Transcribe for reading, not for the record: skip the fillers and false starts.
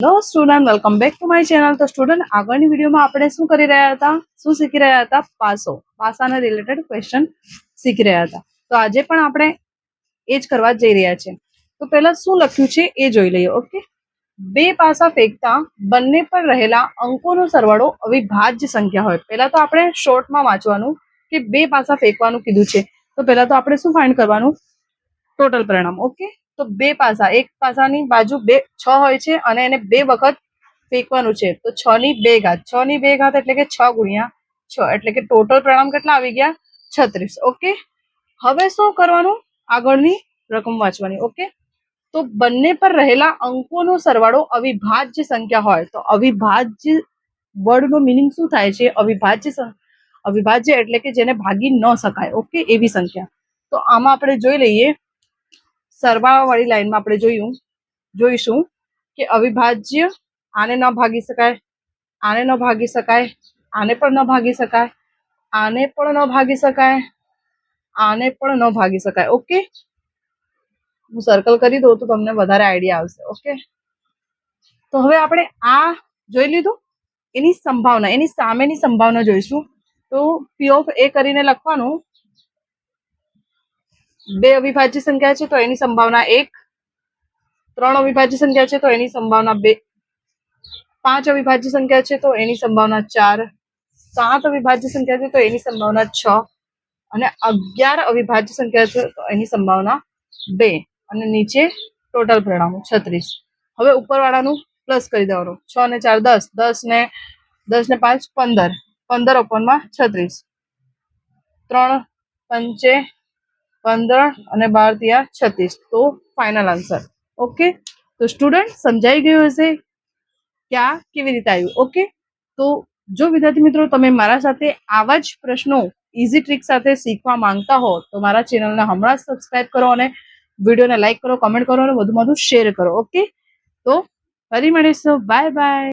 Hello student, welcome back to my channel. તો student, આગળની વિડીયોમાં આપણે શું કરી રહ્યા હતા, શું શીખી રહ્યા હતા? પાસાના રિલેટેડ ક્વેશ્ચન શીખી રહ્યા હતા. તો આજે પણ આપણે એ જ કરવા જઈ રહ્યા છે. તો પહેલા શું લખ્યું છે એ જોઈ લઈએ. ઓકે, બે પાસા ફેંકતા બંને પર રહેલા અંકોનો સરવાળો અવિભાજ્ય સંખ્યા હોય. પહેલા તો આપણે શોર્ટમાં વાંચવાનું કે બે પાસા ફેંકવાનું કીધું છે. તો પહેલા તો આપણે શું ફાઇન્ડ કરવાનું? ટોટલ પરિણામ. ઓકે, તો બે પાસા, એક પાસાની બાજુ 6 હોય છે અને એને 2 વખત ફેંકવાનું છે. તો 6 ની 2 ઘાત, 6 ની 2 ઘાત એટલે કે 6 ગુણ્યા 6, એટલે કે ટોટલ પરિણામ કેટલા આવી ગયા? 36. ઓકે, હવે શું કરવાનું? આગળની રકમ વાંચવાની. ઓકે, તો બંને પર રહેલા અંકોનો સરવાળો અવિભાજ્ય સંખ્યા હોય. તો અવિભાજ્ય વર્ડનો મિનિંગ શું થાય છે? અવિભાજ્ય એટલે કે જેને ભાગી ન શકાય. ઓકે, એવી સંખ્યા. તો આમાં આપણે જોઈ લઈએ, સરવાળા વાળી લાઈનમાં આપણે જોઈશું કે અવિભાજ્ય આને ન ભાગી શકાય, આને ન ભાગી શકાય, આને પણ ન ભાગી શકાય, આને પણ ન ભાગી શકાય, આને પણ ન ભાગી શકાય. ઓકે, હું સર્કલ કરી દઉં તો તમને વધારે આઈડિયા આવશે. ઓકે, તો હવે આપણે આ જોઈ લીધું, એની સંભાવના, એની સામેની સંભાવના જોઈશું. તો P ઓફ A કરીને લખવાનું. 2 અવિભાજ્ય સંખ્યા છે તો એની સંભાવના 1, 3 અવિભાજ્ય સંખ્યા છે તો એની સંભાવના 2, 5 અવિભાજ્ય સંખ્યા છે તો એની સંભાવના 4, 7 અવિભાજ્ય સંખ્યા છે તો એની સંભાવના 6 અને 11 અવિભાજ્ય સંખ્યા છે તો એની સંભાવના 2 અને નીચે ટોટલ પરિણામો 36. હવે ઉપરવાળાનું પ્લસ કરી દેવાનું. 6 ને 4 10, 10 ને 5 15, 15 upon 36, 3 પંચે 15 અને 12 થયા 36. તો ફાઇનલ આન્સર. ઓકે, તો સ્ટુડન્ટ સમજાઈ ગયું હશે કે આ કેવી રીતે આવ્યું. ઓકે, તો જો વિદ્યાર્થી મિત્રો તમે મારા સાથે આવા જ પ્રશ્નો ઇઝી ટ્રીક સાથે શીખવા માંગતા હો તો મારા ચેનલને હમણાં જ સબસ્ક્રાઇબ કરો અને વિડીયોને લાઈક કરો, કમેન્ટ કરો અને વધુમાં વધુ શેર કરો. ઓકે, તો ફરી મળીશું. Bye bye.